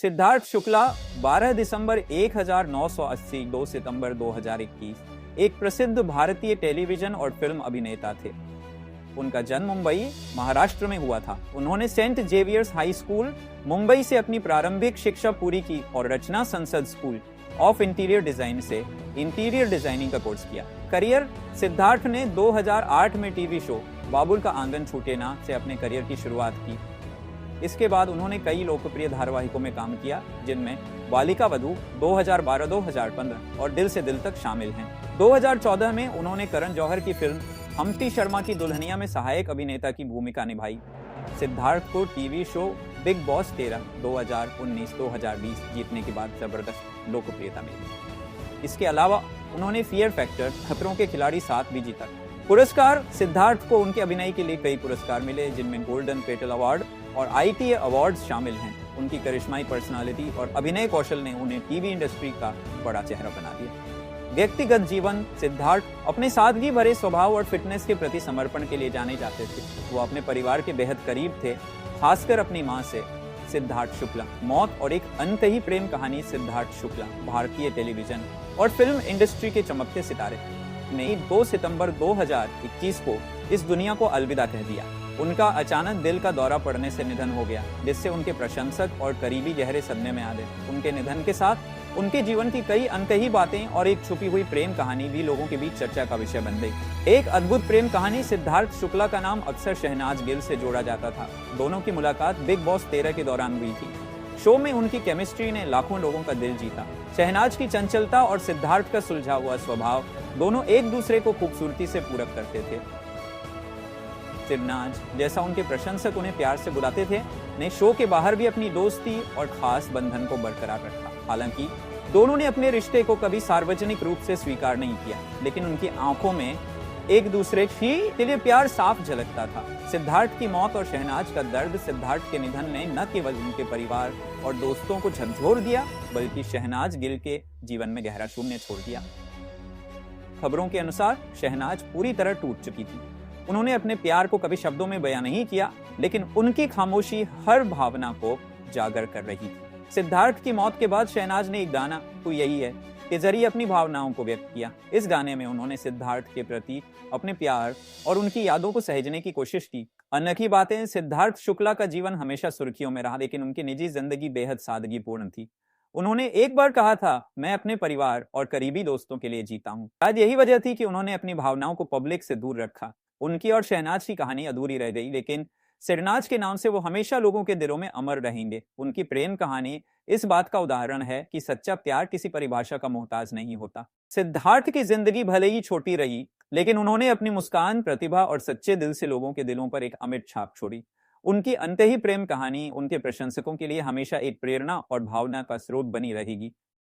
सिद्धार्थ शुक्ला 12 दिसंबर 1980 2 सितंबर 2021 एक प्रसिद्ध भारतीय टेलीविजन और फिल्म अभिनेता थे। उनका जन्म मुंबई, महाराष्ट्र में हुआ था। उन्होंने Saint Xavier's high school, Mumbai से अपनी प्रारंभिक शिक्षा पूरी की और Rachana Sansad school of interior design से इंटीरियर डिजाइनिंग का कोर्स किया। करियर सिद्धार्थ ने 2008 में टीवी शो बाबुल का आंगन छूटे ना से अपने करियर की शुरुआत की। इसके बाद उन्होंने कई लोकप्रिय धारावाहिकों में काम किया, जिनमें बालिका वधू 2012-2015 और दिल से दिल तक शामिल हैं। 2014 में उन्होंने करण जौहर की फिल्म हम्प्टी शर्मा की दुल्हनिया में सहायक अभिनेता की भूमिका निभाई। सिद्धार्थ को टीवी शो बिग बॉस 13 2019-2020 जीतने के बाद जबरदस्त लोकप्रियता मिली। इसके अलावा उन्होंने फियर फैक्टर, खतरों के खिलाड़ी 7 भी जीता। पुरस्कार सिद्धार्थ को उनके अभिनय के लिए कई पुरस्कार मिले, जिनमें गोल्डन पेटल अवार्ड और ITA अवार्ड्स शामिल हैं। उनकी करिश्माई पर्सनालिटी और अभिनय कौशल ने उन्हें टीवी इंडस्ट्री का बड़ा चेहरा बना दिया। व्यक्तिगत जीवन सिद्धार्थ अपने सादगी भरे स्वभाव और फिटनेस के प्रति समर्पण के लिए जाने जाते थे। वो अपने परिवार के बेहद करीब थे, खासकर अपनी मां से। सिद्धार्थ शुक्ला मौत और एक अनकही प्रेम कहानी। सिद्धार्थ शुक्ला भारतीय टेलीविजन और फिल्म इंडस्ट्री के चमकते सितारे ने 2 सितंबर 2021 को इस दुनिया को अलविदा कह दिया। उनका अचानक दिल का दौरा पड़ने से निधन हो गया, जिससे उनके प्रशंसक और करीबी गहरे सदमे में आ गए। उनके निधन के साथ उनके जीवन की कई अनकही बातें और एक छुपी हुई प्रेम कहानी भी लोगों के बीच चर्चा का विषय बन गई। एक अद्भुत प्रेम कहानी। सिद्धार्थ शुक्ला का नाम अक्सर शहनाज गिल से जोड़ा जाता था। दोनों की मुलाकात बिग बॉस 13 के दौरान हुई थी। शो में उनकी केमिस्ट्री ने लाखों लोगों का दिल जीता। शहनाज की चंचलता और सिद्धार्थ का सुलझा हुआ स्वभाव दोनों एक दूसरे को खूबसूरती से पूरक करते थे। सिरनाज, जैसा उनके प्रशंसक उन्हें प्यार से बुलाते थे, ने शो के बाहर भी अपनी दोस्ती और खास बंधन को बरकरार रखा। हालांकि दोनों ने अपने रिश्ते को कभी सार्वजनिक रूप से स्वीकार नहीं किया, लेकिन उनकी आंखों में एक दूसरे के लिए प्यार साफ झलकता था। सिद्धार्थ की मौत और शहनाज का दर्द। सिद्धार्थ के निधन ने न केवल उनके परिवार और दोस्तों को झकझोर दिया, बल्कि शहनाज गिल के जीवन में गहरा शून्य छोड़ दिया। खबरों के अनुसार शहनाज पूरी तरह टूट चुकी थी। उन्होंने अपने प्यार को कभी शब्दों में बयां नहीं किया, लेकिन उनकी खामोशी हर भावना को जागर कर रही थी। सिद्धार्थ की मौत के बाद शहनाज ने एक गाना "तू यही है" के जरिए अपनी भावनाओं को व्यक्त किया। इस गाने में उन्होंने सिद्धार्थ के प्रति अपने प्यार और उनकी यादों को सहेजने की कोशिश की। अनोखी बातें। सिद्धार्थ शुक्ला का जीवन हमेशा सुर्खियों में रहा, लेकिन उनकी निजी जिंदगी बेहद सादगीपूर्ण थी। उन्होंने एक बार कहा था, मैं अपने परिवार और करीबी दोस्तों के लिए जीता हूँ। शायद यही वजह थी कि उन्होंने अपनी भावनाओं को पब्लिक से दूर रखा। उनकी और शहनाज की कहानी अधूरी रह गई, लेकिन सिरनाज के नाम से वो हमेशा लोगों के दिलों में अमर रहेंगे। उनकी प्रेम कहानी इस बात का उदाहरण है कि सच्चा प्यार किसी परिभाषा का मोहताज नहीं होता। सिद्धार्थ की जिंदगी भले ही छोटी रही, लेकिन उन्होंने अपनी मुस्कान, प्रतिभा और सच्चे दिल से लोगों के दिलों पर एक अमिट छाप छोड़ी। उनकी अंतही प्रेम कहानी उनके प्रशंसकों के लिए हमेशा एक प्रेरणा और भावना का स्रोत बनी रहेगी।